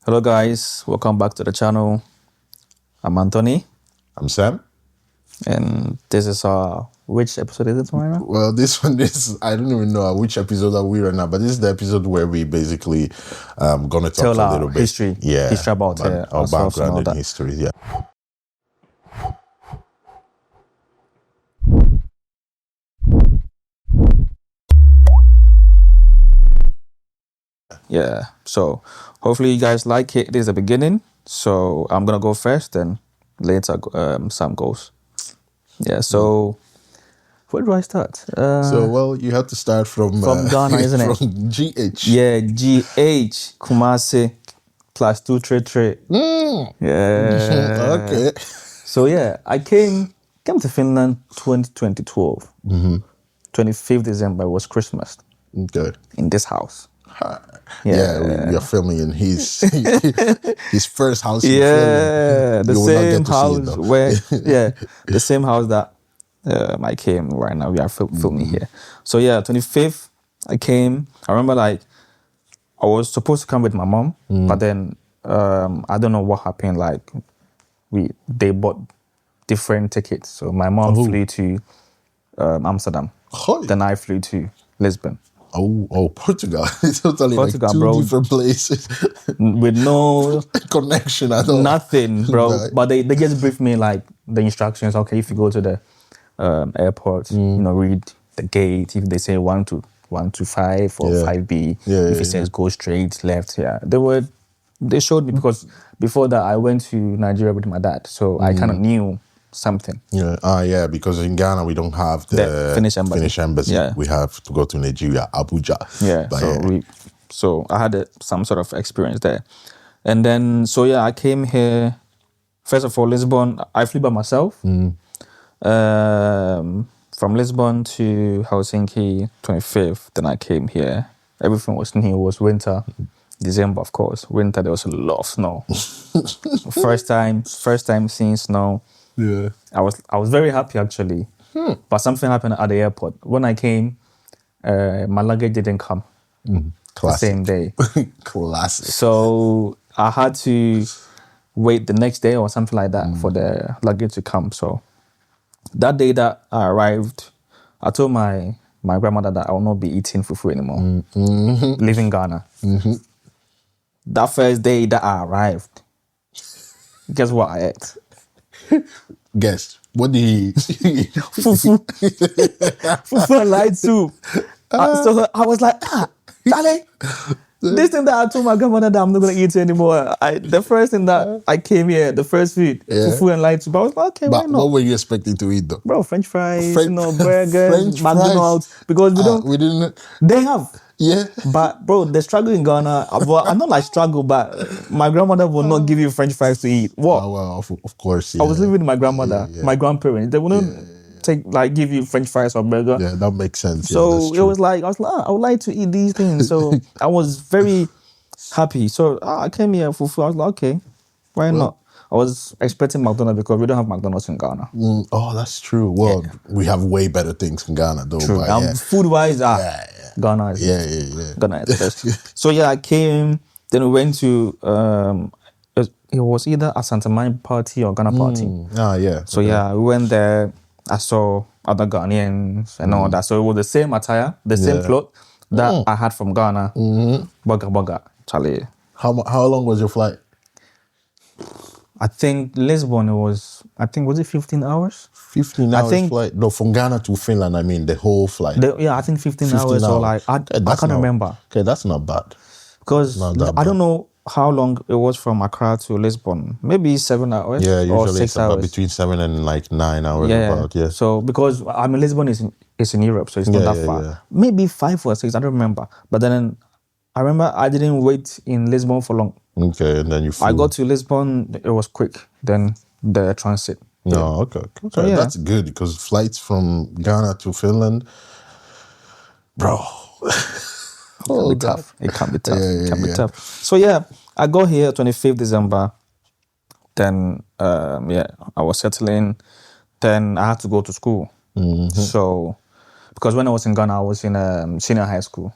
Hello guys, welcome back to the channel. I'm Anthony. I'm Sam. And this is which episode is it, Moira? Well, this one is, I don't even know which episode are we right now, but this is the episode where we basically gonna talk a little bit. History about our background and history, yeah. Yeah, so hopefully you guys like it. This is the beginning, so I'm gonna go first, then later Sam goes. Yeah, so where do I start? So you have to start from Ghana, isn't it? From GH. Yeah, GH, Kumasi, class 233. Yeah. Okay. So yeah, I came to Finland 2012. 25th December was Christmas Okay. in this house. Yeah, we are filming in his first house. Yeah, the same house it, the same house that I came right now. We are filming here. So yeah, 25th I came. I remember I was supposed to come with my mom, but then I don't know what happened. They bought different tickets. So my mom flew to Amsterdam. Then I flew to Lisbon. Oh, Portugal. It's totally Portugal, two bro. different places. With no connection at all. Nothing, bro. Right. But they just briefed me the instructions. Okay, if you go to the airport, read the gate. If they say 1 to 5 or 5B, if it says go straight, left, they showed me because before that I went to Nigeria with my dad, so I kind of knew something. Yeah. Because in Ghana we don't have the Finnish embassy. Yeah. We have to go to Nigeria, Abuja. Yeah. So I had some sort of experience there, and then I came here. First of all, Lisbon. I flew by myself. From Lisbon to Helsinki, 25th. Then I came here. Everything was new. It was winter. December, of course. Winter, there was a lot of snow. First time seeing snow. Yeah. I was very happy actually. But something happened at the airport. When I came, my luggage didn't come the same day. Classic. So I had to wait the next day or something like that for the luggage to come. So that day that I arrived, I told my grandmother that I will not be eating fufu anymore. Leaving Ghana. That first day that I arrived, guess what I ate? Guess. What did he eat? Fufu. Fufu and light soup. So I was like, Charlie, this thing that I told my grandmother that I'm not going to eat anymore. The first thing that I came here, the first food, fufu and light soup. I was like, okay, why not? What were you expecting to eat though? Bro, French fries, burgers, McDonald's. Because we didn't. They have. Yeah. But bro, the struggle in Ghana, I'm not struggle, but my grandmother will not give you French fries to eat. What? Well, of course. Yeah. I was living with my grandmother, my grandparents. They wouldn't give you French fries or burger. Yeah, that makes sense. So it was I was like, I would like to eat these things. So I was very happy. So I came here for food. I was like, okay, why not? I was expecting McDonald's because we don't have McDonald's in Ghana. Oh, that's true. Well, we have way better things in Ghana though. True. But, food-wise, Ghana is Ghana is the best. So I came. Then we went to it was either a Santa Mine party or Ghana party. So we went there. I saw other Ghanaians and all that. So it was the same attire, the same clothes that I had from Ghana. Burger, Charlie. How long was your flight? I think Lisbon, was it 15 hours? 15 hours flight? No, from Ghana to Finland, I mean, the whole flight. I think 15 hours or I can't remember. Okay, that's not bad. Because I don't know how long it was from Accra to Lisbon. Maybe 7 hours usually or 6 it's hours. About between 7 and 9 hours. So because Lisbon is in Europe, so it's not that far. Yeah. Maybe 5 or 6, I don't remember. But then I remember I didn't wait in Lisbon for long. Okay, and then you flew. I got to Lisbon, it was quick. Then the transit. No, okay. So that's good because flights from Ghana to Finland, bro. It can be tough. So I got here 25th December. Then I was settling. Then I had to go to school. So because when I was in Ghana, I was in senior high school.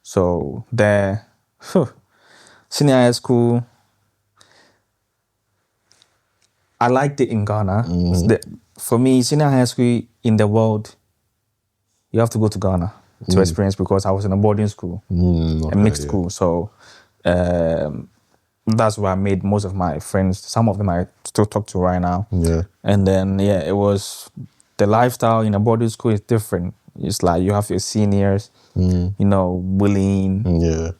So there, Senior high school, I liked it in Ghana. For me, senior high school in the world, you have to go to Ghana to experience, because I was in a boarding school, a mixed school. So that's where I made most of my friends. Some of them I still talk to right now. Yeah. And then, it was, the lifestyle in a boarding school is different. It's like you have your seniors, bullying. Yeah.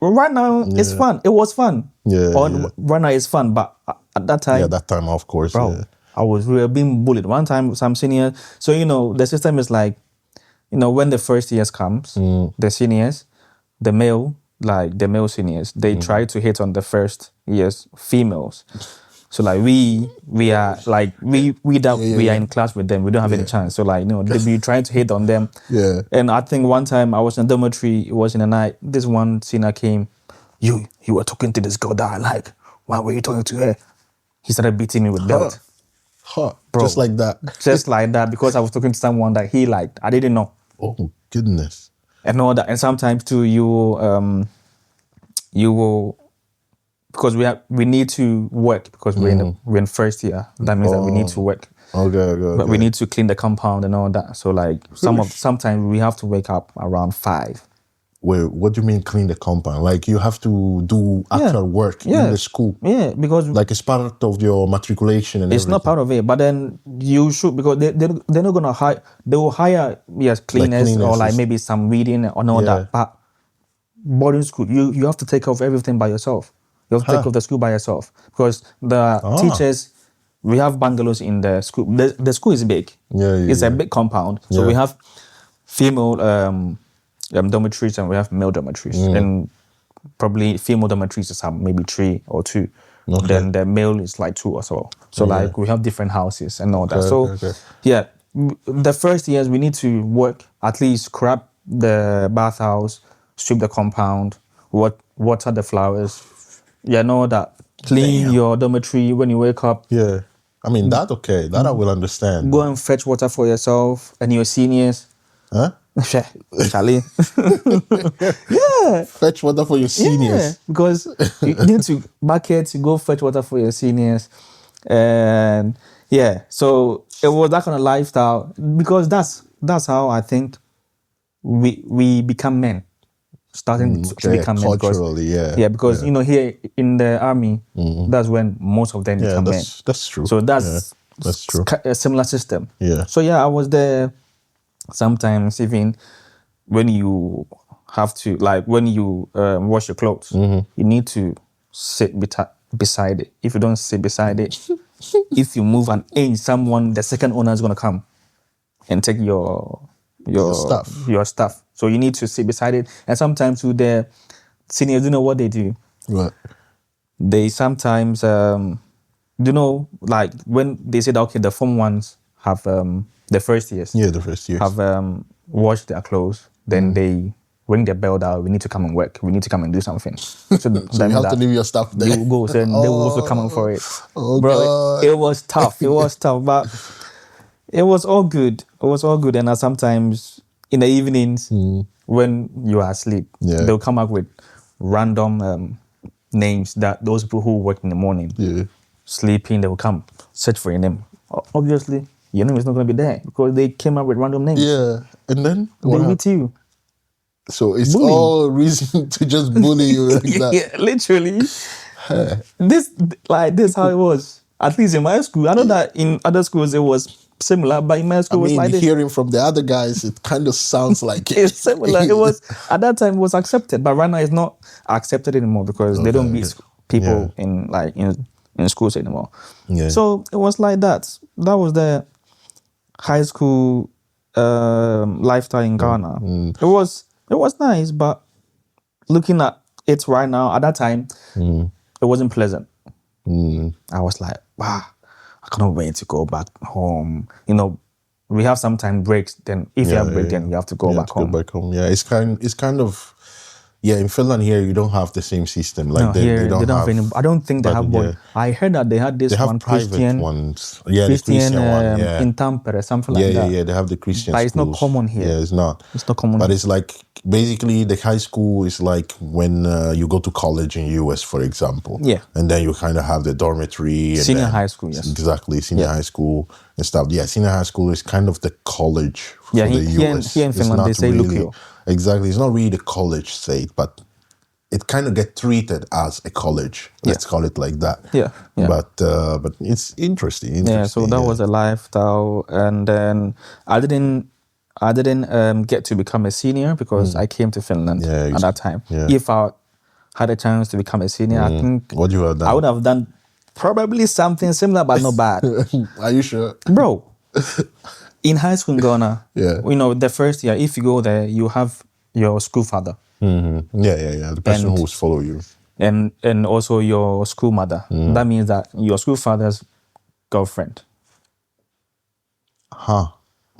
Right now, it's fun. It was fun. Yeah. Right now, it's fun. But at that time... Yeah, that time, of course. Bro, yeah. I was really being bullied. One time, some seniors... So, the system is like, when the first years comes, the seniors, the male seniors, they try to hit on the first years females. So like we are like we are in class with them. We don't have any chance. So like they be trying to hit on them. Yeah. And I think one time I was in a dormitory. It was in the night. This one senior came. You were talking to this girl that I like. Why were you talking to her? He started beating me with belt. Bro, just like that. Just like that, because I was talking to someone that he liked. I didn't know. Oh goodness. And all that. And sometimes too, you will. Because we need to work, because we're in first year. That means that we need to work. Okay. But we need to clean the compound and all that. So like sometimes we have to wake up around 5. Wait, what do you mean clean the compound? Like you have to do actual work in the school? Yeah, because like it's part of your matriculation and it's everything. not part of it, but then you should, because they're not gonna hire. They will hire cleaners or like maybe some reading and all that. But boarding school, you have to take care of everything by yourself. You have to take care of the school by yourself, because the teachers, we have bungalows in the school. The school is big. It's a big compound. So we have female dormitories and we have male dormitories. And probably female dormitories is maybe 3 or 2. Okay. Then the male is like 2 or so. So like we have different houses and all that. So the first years we need to work, at least scrub the bathhouse, sweep the compound, water the flowers. Know that. Clean your dormitory when you wake up. Yeah. I mean, that okay. That I will understand. Go and fetch water for yourself and your seniors. Huh? Charlie. Fetch water for your seniors. Yeah, because you need to buckets, you go fetch water for your seniors. And so it was that kind of lifestyle, because that's how I think we become men. Starting to become men. Culturally, because here in the army, that's when most of them become men. That's true. So that's true. A similar system. Yeah. So I was there. Sometimes even when you have to, like when you wash your clothes, you need to sit beside it. If you don't sit beside it, if you move an inch, the second owner is gonna come and take your stuff. So you need to sit beside it. And sometimes with the seniors, you know what they do? What? They sometimes, like when they say that, okay, the form ones have the first years. Yeah, the first years. Have washed their clothes. Then they ring their bell down. We need to come and work. We need to come and do something. So you have to leave your stuff there. You go. So they will also come for it. Oh, bro, God. it was tough. But it was all good. And sometimes in the evenings, when you are asleep, they'll come up with random names that those people who work in the morning, sleeping, they will come search for your name. Obviously, your name is not going to be there because they came up with random names. Yeah, and then they meet you. So it's all reason to just bully you like that. Yeah, literally. This how it was. At least in my school. I know that in other schools it was similar, but in my school it was like this. Hearing from the other guys, it kind of sounds like it. It's similar. It was, at that time, it was accepted, but right now it's not accepted anymore because they don't beat people in schools anymore. Yeah. So it was like that. That was the high school lifestyle in Ghana. It was nice, but looking at it right now, at that time, it wasn't pleasant. I was like, wow, I cannot wait to go back home. We have sometimes breaks. Then if you have break, then you have to go back home. Go back home. Yeah, it's kind of. Yeah, in Finland here you don't have the same system. Like no, they don't have any. I don't think they have one. I heard that they had this one Christian ones. Yeah, Christian, the Christian one. in Tampere, something like that. Yeah, they have the Christian. But it's not common here. Yeah, it's not. It's not common. But it's like basically the high school is like when you go to college in US, for example. Yeah. And then you kind of have the dormitory. And Senior then- high school, yes. Exactly, senior high school and stuff. Yeah, senior high school is kind of the college for Yeah, the here US. in It's Finland, not they say really, lukio. Exactly, it's not really the college state, but it kind of get treated as a college. Let's call it like that. Yeah, yeah. But it's interesting. Yeah, so that was a lifestyle, and then I didn't get to become a senior because I came to Finland at that time. yeah. If I had a chance to become a senior, I think What you have done? I would have done probably something similar, but not bad. Are you sure? Bro, in high school in Ghana, Yeah. the first year, if you go there, you have your school father Yeah. The person And- who will follow you. and also your school mother. That means that your school father's girlfriend. Huh.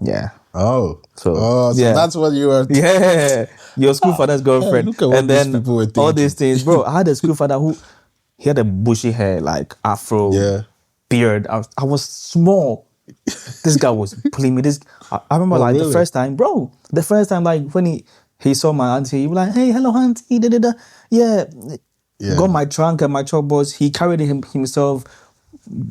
Yeah. Oh. So, so yeah. that's what you were. Yeah, your school father's girlfriend. look at what and these then people were all thinking. these things. Bro, I had a school father who he had a bushy hair, like afro, Yeah. beard. I was small. This guy was pulling me. I remember like really? the first time, like when he saw my auntie, he was like, "Hey, hello, auntie." Da, da, da. Yeah. Got my trunk and my chalkboards. He carried himself,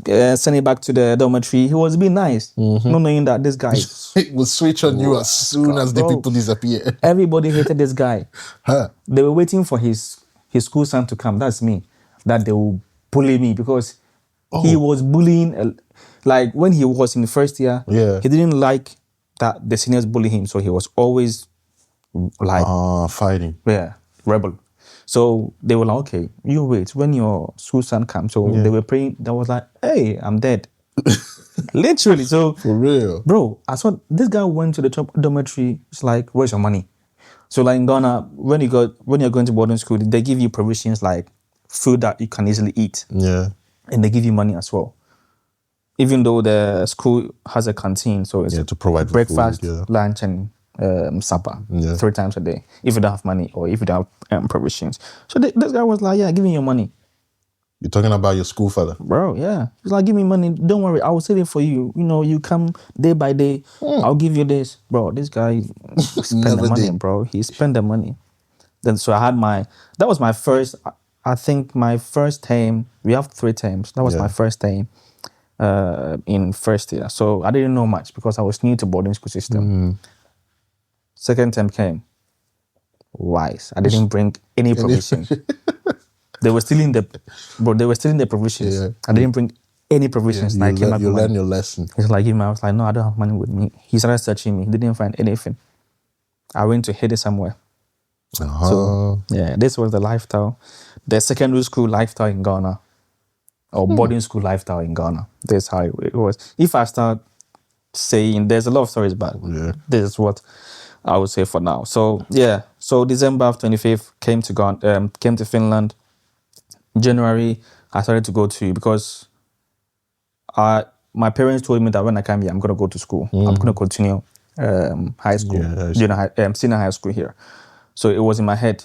sent it back to the dormitory. He was being nice, not knowing that this guy. It will switch on you as soon as the bro. people disappear. Everybody hated this guy. Huh. They were waiting for his school son to come. That's me. That they will bully me because he was bullying. Like when he was in the first year, he didn't like that the seniors bully him. So he was always like, Fighting. rebel. So they were like, okay, you wait when your school son comes. So they were praying. That was like, hey, I'm dead. Literally. So For real. bro, I saw this guy went to the dormitory. It's like, where's your money? So like in Ghana, when you're going to boarding school, they give you provisions like food that you can easily eat, Yeah. and they give you money as well. Even though the school has a canteen, so it's To provide the breakfast, food, lunch, and supper 3 times a day. If you don't have money or if you don't have provisions, so this guy was like, "Yeah, give me your money." You're talking about your school father. Bro, yeah. He's like, give me money. Don't worry. I will save it for you. You know, you come day by day. I'll give you this. Bro, this guy spent the Never money, did. bro. He spent the money. Then, so I had that was my first, I think my first term, we have 3 terms. That was my first term in first year. So I didn't know much because I was new to boarding school system. Second term came. Wise. I didn't bring any provision. They were still in the provisions. Yeah. I didn't bring any provisions. and I came back You with money. learn your lesson. He's like, I was like, no, I don't have money with me. He started searching me. He didn't find anything. I went to hid it somewhere. So, yeah, this was the lifestyle. The secondary school lifestyle in Ghana. Or boarding school lifestyle in Ghana. This is how it was. If I start saying, there's a lot of stories, but this is what I would say for now. So, yeah. So, December of 25th, came to Finland. January, I started to go to, because my parents told me that when I come here, I'm going to go to school. I'm going to continue high school, senior high school here. So it was in my head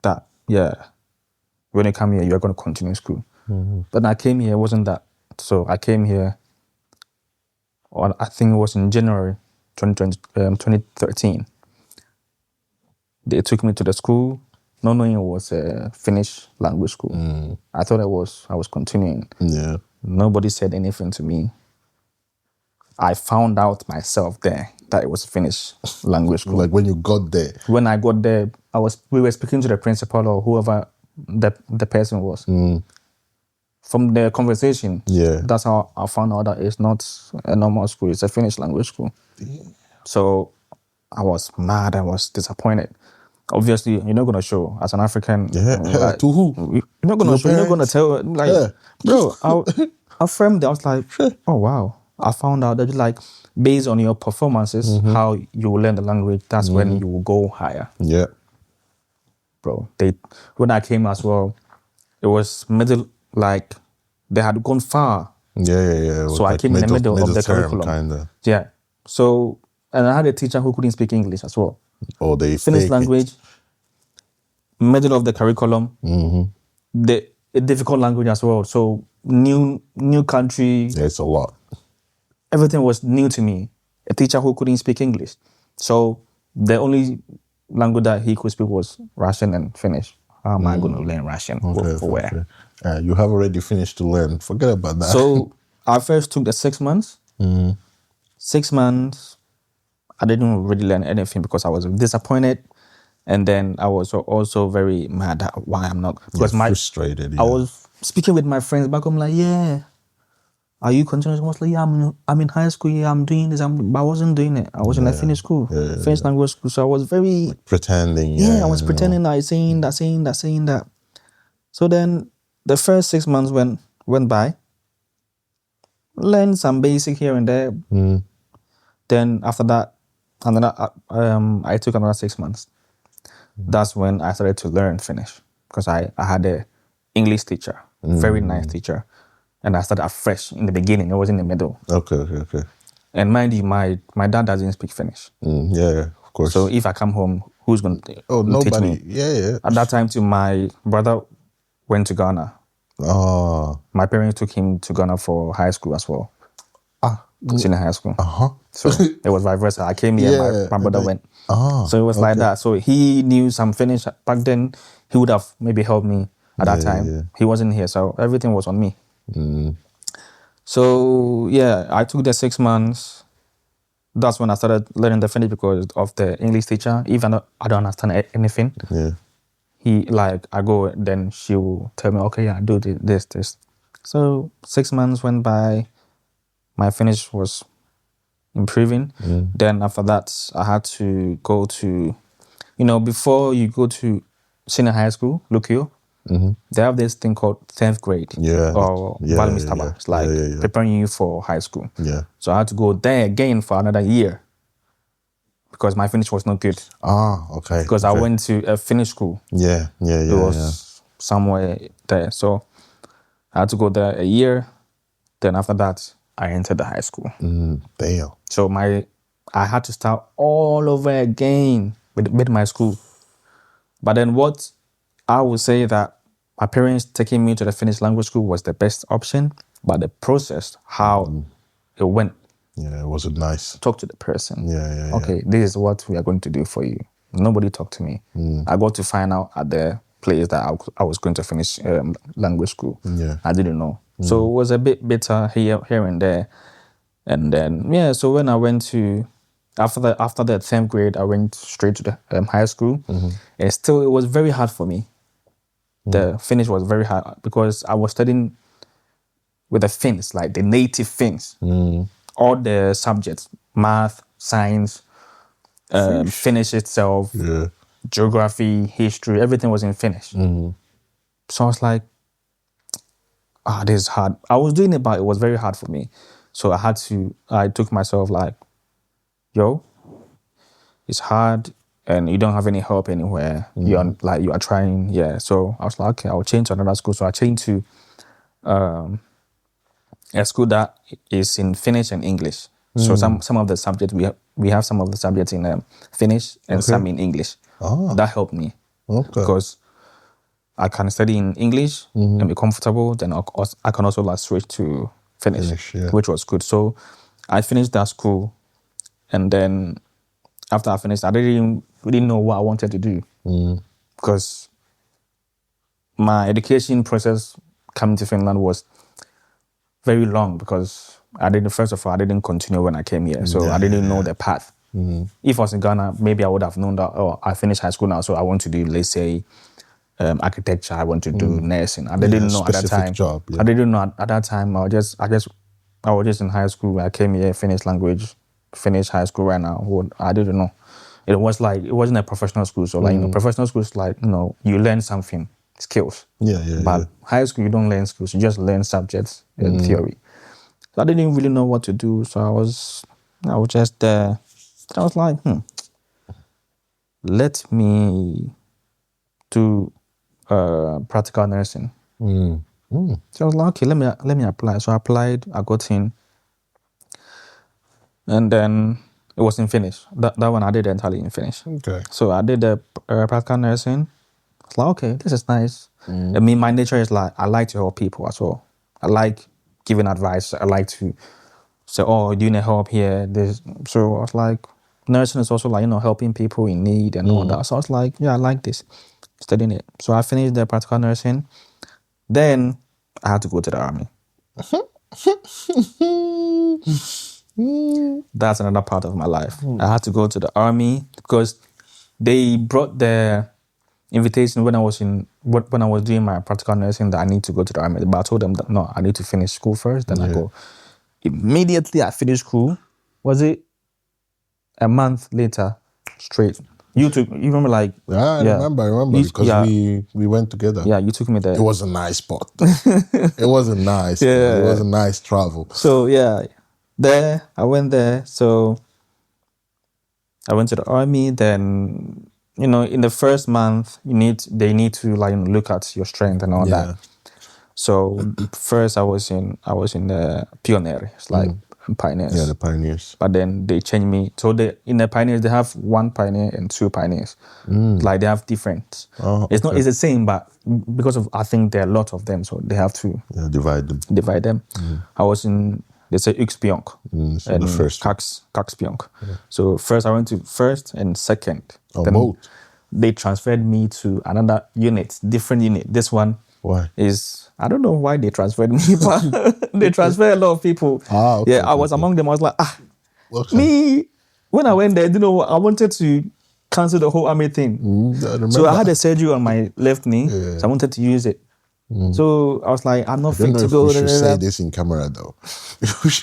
that, when you come here, you're going to continue school. But when I came here, it wasn't that. So I came here, I think it was in January 2013. They took me to the school, not knowing it was a Finnish language school. I thought I was continuing. Yeah. Nobody said anything to me. I found out myself there that it was a Finnish language school. Like when you got there. When I got there, we were speaking to the principal or whoever the person was. From the conversation, that's how I found out that it's not a normal school, it's a Finnish language school. So I was mad, I was disappointed. Obviously, you're not going to show as an African. To who? You're not going to show, you're not going to tell. Like, bro, I affirmed it. I was like, oh, wow. I found out that, like, based on your performances, how you will learn the language, that's when you will go higher. Yeah. Bro, when I came as well, it was middle, like, they had gone far. Yeah. So I came in the middle of the curriculum. Kinda. Yeah. So, and I had a teacher who couldn't speak English as well. Oh, they Finnish fake language, middle of the curriculum, a difficult language as well. So new country. Yeah, it's a lot. Everything was new to me. A teacher who couldn't speak English. So the only language that he could speak was Russian and Finnish. How am I going to learn Russian? For where? You have already finished to learn. Forget about that. So I first took the 6 months. 6 months, I didn't really learn anything because I was disappointed. And then I was also very mad at why I'm not. Because frustrated. I was speaking with my friends back home, like, yeah, are you continuing? I was like, yeah, I'm in high school, yeah, I'm doing this. But I wasn't doing it. I was in a Finnish school, Finnish language school. So I was very... Like pretending. I was pretending, like, saying that. So then the first 6 months went by. Learned some basic here and there. Then after that, I took another 6 months. That's when I started to learn Finnish because I had a English teacher, very nice teacher. And I started afresh in the beginning. It was in the middle. Okay. And mind you, my dad doesn't speak Finnish. Of course. So if I come home, who's going to teach me? Yeah. At that time, too, my brother went to Ghana. My parents took him to Ghana for high school as well. Senior high school. So it was vice versa. I came here, my brother went. So it was like that. So he knew some Finnish. Back then, he would have maybe helped me at that time. Yeah. He wasn't here, so everything was on me. So I took the 6 months. That's when I started learning the Finnish because of the English teacher. Even though I don't understand anything, I go, then she will tell me, okay, do this. So 6 months went by. My Finnish was improving. Then after that, I had to go to, before you go to senior high school, Lukio, they have this thing called 10th grade or Valmistava. It's like preparing you for high school. So I had to go there again for another year because my Finnish was not good. Okay. Because I went to a Finnish school. It was somewhere there. So I had to go there a year. Then after that, I entered the high school. Damn. So I had to start all over again with my school. But then what I would say that my parents taking me to the Finnish language school was the best option. But the process, how it went. It wasn't nice. Talk to the person. Okay, this is what we are going to do for you. Nobody talked to me. I got to find out at the place that I was going to finish language school. I didn't know. So it was a bit bitter here and there. And then, so when I went to, after the 10th grade, I went straight to the high school. And still, it was very hard for me. The Finnish was very hard because I was studying with the Finns, like the native Finns. All the subjects, math, science, Finnish itself, geography, history, everything was in Finnish. So I was like, this is hard. I was doing it, but it was very hard for me. So I took myself like, it's hard and you don't have any help anywhere. You are trying, So I was like, okay, I'll change to another school. So I changed to a school that is in Finnish and English. So some of the subjects, we have some of the subjects in Finnish and some in English. That helped me. Because I can study in English and be comfortable. Then I can also switch to Finnish, which was good. So I finished that school. And then after I finished, I didn't really know what I wanted to do. Because my education process coming to Finland was very long because I didn't continue when I came here. So I didn't know the path. If I was in Ghana, maybe I would have known that, I finished high school now, so I want to do, let's say, architecture, I want to do nursing. I didn't know at that time. Job, I didn't know at that time. I was just in high school. I came here, finished language, finished high school right now. I didn't know. It wasn't a professional school. So professional school is you learn something, skills. But high school, you don't learn skills. You just learn subjects in theory. So I didn't really know what to do. So I was just there. I was like, let me do practical nursing. So I was like, okay, let me apply. So I applied, I got in. And then it was in Finnish. That one I did entirely in Finnish. Okay. So I did the practical nursing. I was like, okay, this is nice. I mean, my nature is like, I like to help people as well. I like giving advice. I like to say, you need help here. So I was like, nursing is also like, helping people in need and all that. So I was like, yeah, I like this, studying it. So I finished the practical nursing. Then I had to go to the army. That's another part of my life. I had to go to the army because they brought the invitation when I was doing my practical nursing that I need to go to the army. But I told them that no, I need to finish school first. Then I go. Immediately I finished school. Was it a month later? Straight. You remember like I remember because we went together. Yeah, you took me there. It was a nice spot. It was a nice spot. It was a nice travel. So I went there. So I went to the army. Then in the first month they need to like look at your strength and all that. So first I was in the pioneer. It's like pioneers. Yeah, the pioneers. But then they changed me. So in the pioneers they have 1 pioneer and 2 pioneers. Like they have different. It's not. It's the same, but because of I think there are a lot of them, so they have to divide them. I was in. They say X-Pionk and the first Kax-Pionk. So first I went to first and second. Then both. They transferred me to another unit, different unit. This one is I don't know why they transferred me, but they transferred a lot of people. Okay, I was among them. I was like, me. When I went there, I wanted to cancel the whole army thing. So I had a surgery on my left knee, so I wanted to use it. So I was like, I'm not fit to go. We should say this in camera though.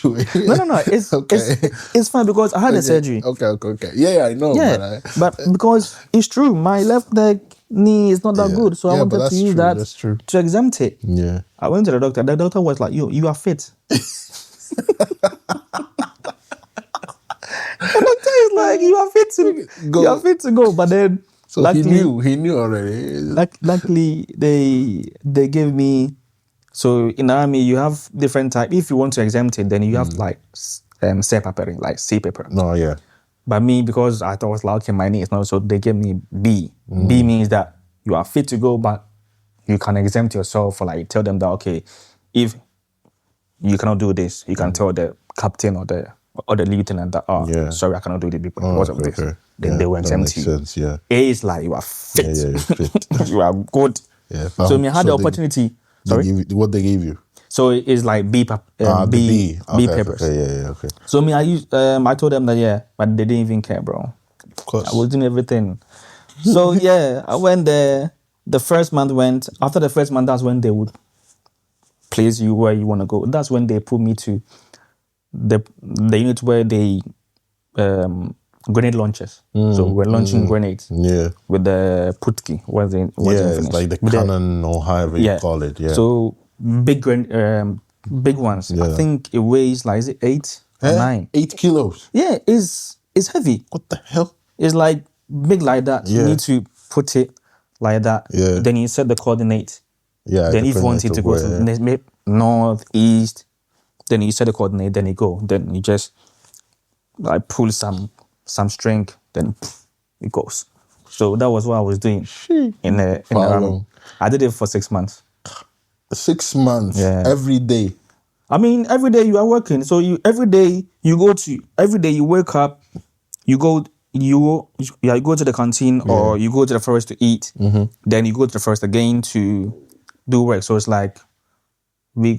No. It's fine because I had a surgery. Okay. Yeah, I know. Yeah, but because it's true, my left knee is not that good, so I wanted to use that to exempt it. Yeah. I went to the doctor. The doctor was like, you are fit. The doctor is like, you are fit to go. You are fit to go. But then, so luckily, he knew already. Luckily, they gave me. So in the army, you have different type. If you want to exempt it, then you have like C paper, like C paper. No, yeah. But me, because I thought it was like, okay, my knee is not, so they gave me B. B means that you are fit to go, but you can exempt yourself, or like tell them that, okay, if you cannot do this, you can tell the captain or the lieutenant that, sorry, I cannot do this because of this. Then they will exempt you. Sense, yeah. A is like, you are fit. Yeah, you're fit. You are good. Yeah, so I had the opportunity. What they gave you? So it's like B papers. Okay. So I told them that, but they didn't even care, bro. Of course. I was doing everything. So I went there. The first month went. After the first month, that's when they would place you where you want to go. That's when they put me to the unit where they grenade launchers. So we're launching grenades. Yeah. With the putki. It's like the cannon or however you call it. Yeah. So big ones. Yeah. I think it weighs like, is it 8 or 9? 8 kilos. Yeah, it's heavy. What the hell? It's like big like that. You need to put it like that. Yeah. Then you set the coordinate. Yeah. Then if you want it to go to north, east, then you set the coordinate, then you go. Then you just like pull some string, then it goes. So that was what I was doing in the army. I did it for 6 months. 6 months? Yeah. Every day? I mean, every day you are working. So every day you wake up, you go to the canteen or you go to the forest to eat. Then you go to the forest again to do work. So it's like we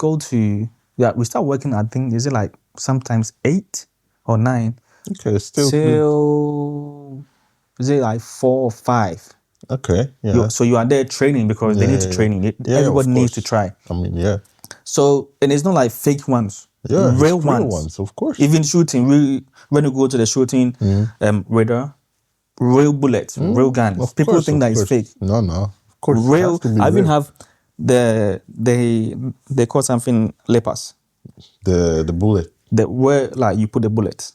start working, I think, is it like sometimes 8 or 9? Okay, still till is it like 4 or 5? Okay, yeah. So you are there training because they need to train you. Everybody needs to try. I mean, yeah. So, and it's not like fake ones. Yeah, real ones, of course. Even shooting, when you go to the shooting radar, real bullets, real guns. People think that it's fake. No, of course. Real. I even have they call something lepers. The bullet. Where like you put the bullets.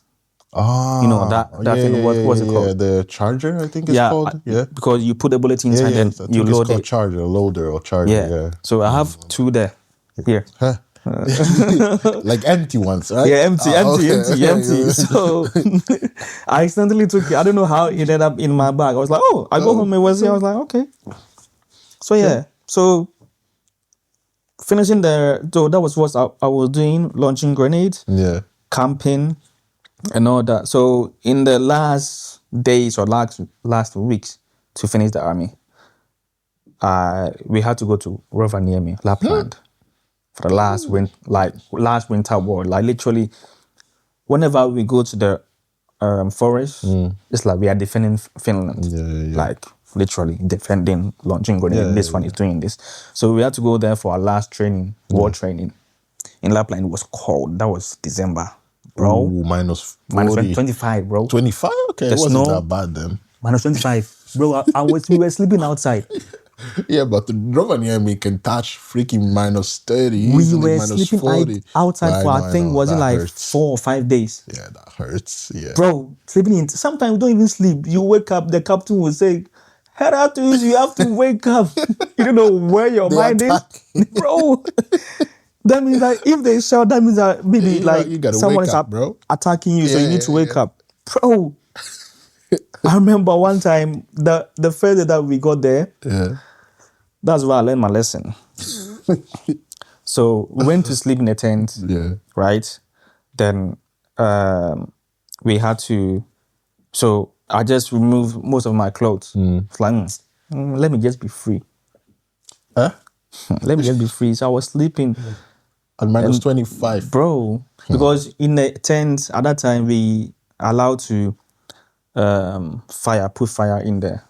That thing. What's it called? Yeah, the charger, I think it's called. Yeah, because you put the bullet inside, then you load it. Charger, loader, or charger. Yeah. So I have 2 there. Here. Huh. Like empty ones, right? Yeah, empty. So I accidentally took it. I don't know how it ended up in my bag. I was like, I go home, it was here. I was like, okay. So so finishing so that was what I was doing, launching grenades, camping. and all that. So in the last days or last weeks to finish the army, we had to go to Rovaniemi, Lapland, for the last winter war. Like literally, whenever we go to the forest, it's like we are defending Finland. Like literally defending, launching grenades. This one is doing this. So we had to go there for our last training, war training. In Lapland, it was cold. That was December, bro. Ooh, minus 40. Minus 25, bro. 25? Okay, it wasn't that bad then. Minus 25. Bro, we were sleeping outside. Yeah, but the Rovaniemi can touch freaking minus 30. We were minus sleeping 40. outside for, I think, was it like hurts. 4 or 5 days? Yeah, that hurts. Yeah. Bro, sleeping in. Sometimes you don't even sleep. You wake up, the captain will say, Heratus, you have to wake up. You don't know where your mind is. Bro. That means that if they shout, that means that maybe someone is attacking you, so you need to wake up. Bro, I remember one time, the first day that we got there, that's where I learned my lesson. So we went to sleep in a tent, right? Then we had to, so I just removed most of my clothes. It's like, let me just be free. Huh? Let me just be free. So I was sleeping. At minus 25. Bro, because in the tent, at that time, we allowed to put fire in there.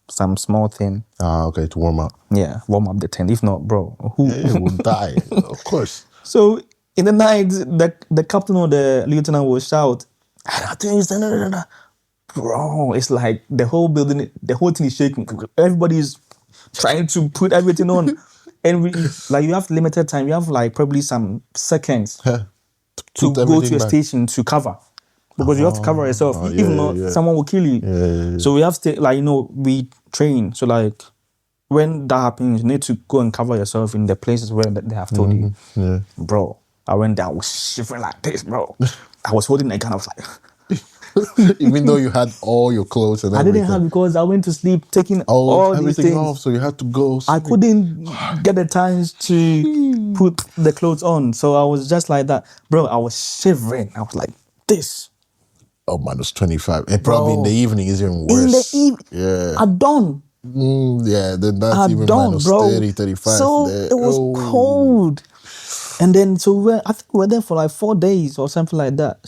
Some small thing. Okay, to warm up. Yeah, warm up the tent. If not, bro, who will die? Of course. So in the night, the captain or the lieutenant will shout, bro, it's like the whole building, the whole thing is shaking. Everybody's trying to put everything on. And you have limited time. You have like probably some seconds to go to a station to cover. Because you have to cover yourself. If not, someone will kill you. So we have to, we train. So like, when that happens, you need to go and cover yourself in the places where they have told you. Yeah. Bro, I went there, I was shivering like this, bro. I was holding a gun, I was like... Even though you had all your clothes and everything. I didn't have, because I went to sleep taking all these things off, so you had to go sleep. I couldn't get the time to put the clothes on, so I was just like that. Bro, I was shivering. I was like this. Oh, minus 25. And probably in the evening is even worse. In the evening? Yeah. At dawn. Yeah, then that's even minus 30, 35. So it was cold. And then, I think we were there for like 4 days or something like that.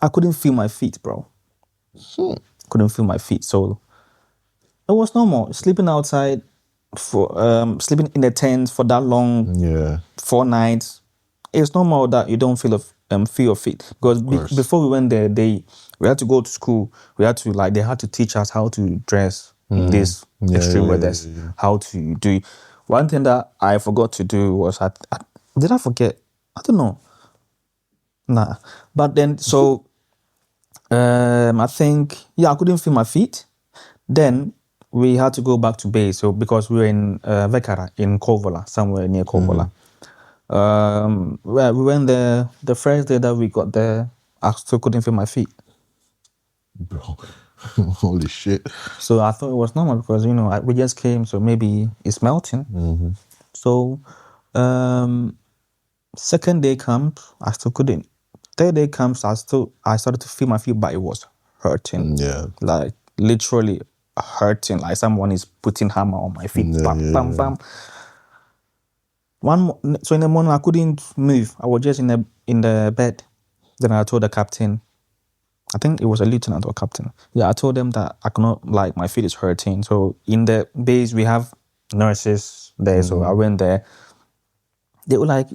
I couldn't feel my feet, bro. Couldn't feel my feet. So it was normal. Sleeping outside, sleeping in the tent for that long, 4 nights. It's normal that you don't feel your feet. Because before we went there, we had to go to school. We had to they had to teach us how to dress in this extreme weather. How to do. One thing that I forgot to do was did I forget? I don't know. Nah. But then, so, I think, I couldn't feel my feet. Then we had to go back to base. So, because we were in Vekara, in Kouvola, somewhere near Kouvola. We went there, the first day that we got there, I still couldn't feel my feet. Bro, holy shit. So I thought it was normal because, we just came, so maybe it's melting. So, second day comes, I still couldn't. Third day comes, I started to feel my feet, but it was hurting. Yeah. Like literally hurting. Like someone is putting hammer on my feet. Bam, bam, bam. So in the morning I couldn't move. I was just in the bed. Then I told the captain, I think it was a lieutenant or captain. Yeah, I told them that I cannot, my feet is hurting. So in the base we have nurses there. So I went there. They were like,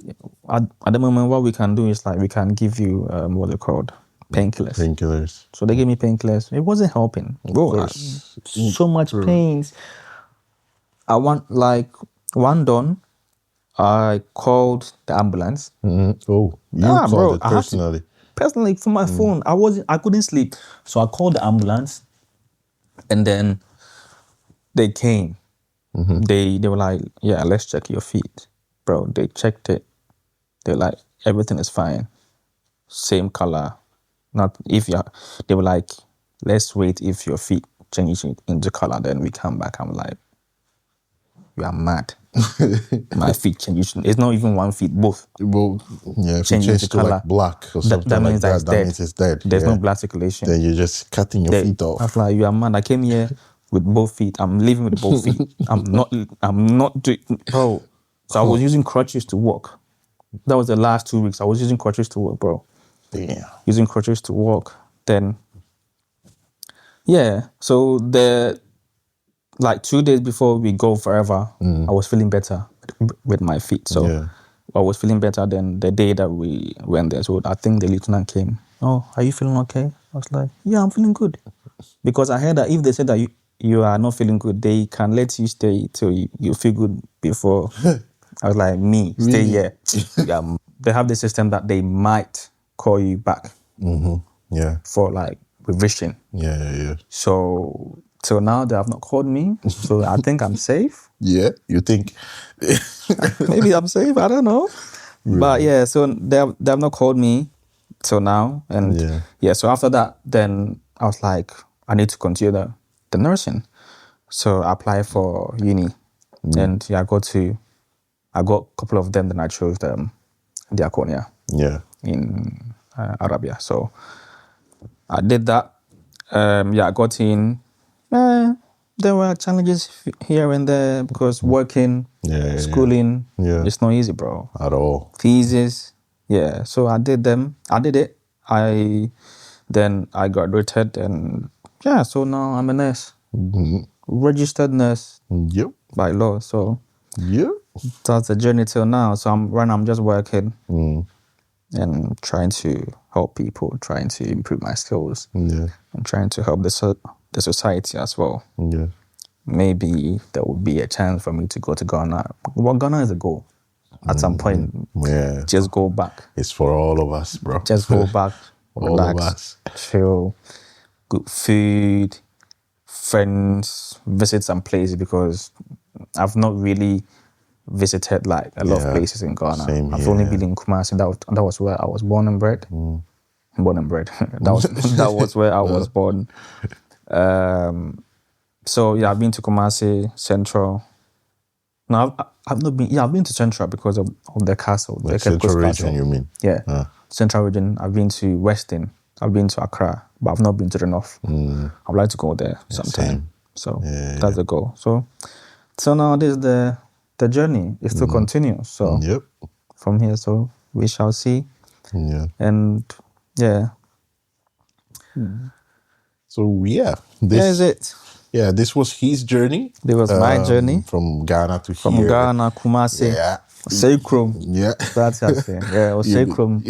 at the moment, what we can do is we can give you, what they're called, painkillers. Painkillers. So they gave me painkillers. It wasn't helping. Bro, so much pains. I want, one done, I called the ambulance. Oh, you called it personally? Personally, from my phone. I couldn't sleep. So I called the ambulance, and then they came. They were like, yeah, let's check your feet. Bro, they checked it. They're like, everything is fine. Same color. They were like, let's wait if your feet change into color, then we come back. I'm like, you are mad. My feet change. It's not even one feet, both. Well, yeah, if you Changes change the to color. like black or something That like means that, that dead. means it's dead. There's no blood circulation. Then you're just cutting your feet off. I was like, you are mad. I came here with both feet. I'm living with both feet. I'm not doing, bro. So I was using crutches to walk. That was the last 2 weeks. I was using crutches to walk, bro. Damn. Using crutches to walk. Then, yeah. So like 2 days before we go forever, I was feeling better with my feet. So I was feeling better than the day that we went there. So I think the lieutenant came. Oh, are you feeling okay? I was like, yeah, I'm feeling good. Because I heard that if they say that you are not feeling good, they can let you stay till you feel good before. I was like, stay here. They have the system that they might call you back. Yeah. For like revision. Yeah. So till now they have not called me. So I think I'm safe. Yeah, you think? Maybe I'm safe. I don't know. Really? But yeah, so they have not called me till now. And so after that, then I was like, I need to continue the nursing. So I applied for uni. And I got a couple of them, then I chose Diaconia. Yeah. In Arabia. So I did that. I got in. There were challenges here and there because working, schooling, it's not easy, bro. At all. Thesis, so I did them. I did it. Then I graduated and so now I'm a nurse. Registered nurse. Yep. By law. So that's the journey till now. So I'm just working and trying to help people, trying to improve my skills, and trying to help the society as well. Yeah. Maybe there will be a chance for me to go to Ghana. Well, Ghana is a goal. At some point, just go back. It's for all of us, bro. Just go back, relax, all of us. chill, good food, friends, visit some places because I've not really visited like a lot of places in Ghana. I've only been in Kumasi. That was where I was born and bred. Born and bred. that was where I was born. So I've been to Kumasi, Central. No, I've not been. Yeah, I've been to Central because of the castle. Like Central region, you mean? Yeah. Central region. I've been to Western. I've been to Accra, but I've not been to the North. I'd like to go there sometime. Same. So that's the goal. So now this is the journey is to continue. So from here, so we shall see. Yeah. And So this is it. Yeah, this was his journey. This was my journey. From Ghana to from here. From Ghana, Kumasi. Sacrum. That's the thing. Yeah, or Sacrum.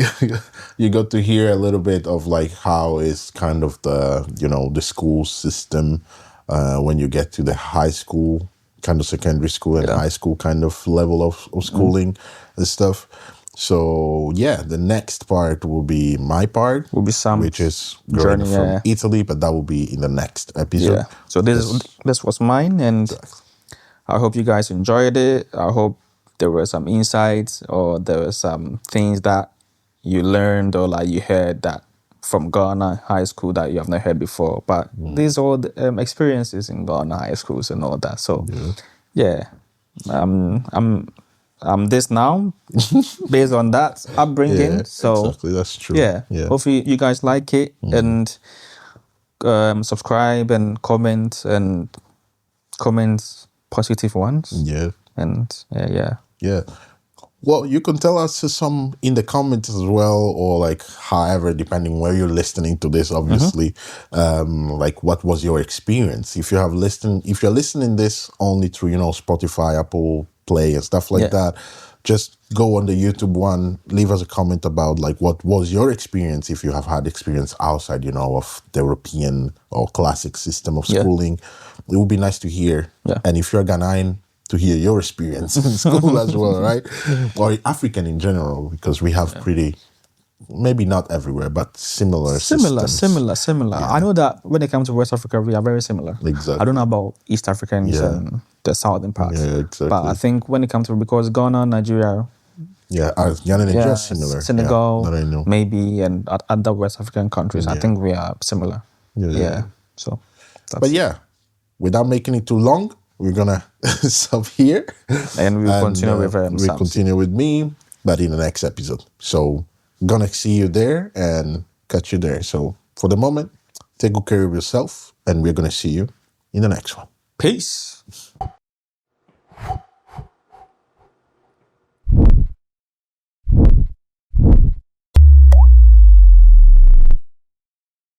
You got to hear a little bit of like how is kind of the school system when you get to the high school, kind of secondary school and high school kind of level of schooling and stuff. So the next part will be my part, will be Sam's which is journey from Italy, but that will be in the next episode. Yeah. So this was mine, and I hope you guys enjoyed it. I hope there were some insights or there were some things that you learned or like you heard that from Ghana high school that you have not heard before. But these are all the experiences in Ghana high schools and all that. So I'm this now based on that upbringing. So exactly, that's true. Yeah. Hopefully you guys like it and subscribe and comment positive ones. Yeah. And Yeah. Well, you can tell us some in the comments as well, or like however, depending where you're listening to this, obviously, like what was your experience? If you're listening this only through, Spotify, Apple Play and stuff like that, just go on the YouTube one, leave us a comment about like what was your experience if you have had experience outside, of the European or classic system of schooling. It would be nice to hear. Yeah. And if you're Ghanaian, to hear your experience in school as well, right? Or African in general, because we have pretty, maybe not everywhere, but similar systems. Similar. Yeah. I know that when it comes to West Africa, we are very similar. Exactly. I don't know about East Africans and the southern parts. Yeah, exactly. But I think when it comes to, because Ghana, Nigeria, Ghana and Nigeria are similar. Senegal, maybe, and other West African countries, I think we are similar. Yeah. So, but without making it too long, we're gonna stop here, And we'll continue with we Sam. continue with me, but in the next episode. So gonna see you there and catch you there. So for the moment, take good care of yourself, and we're gonna see you in the next one. Peace.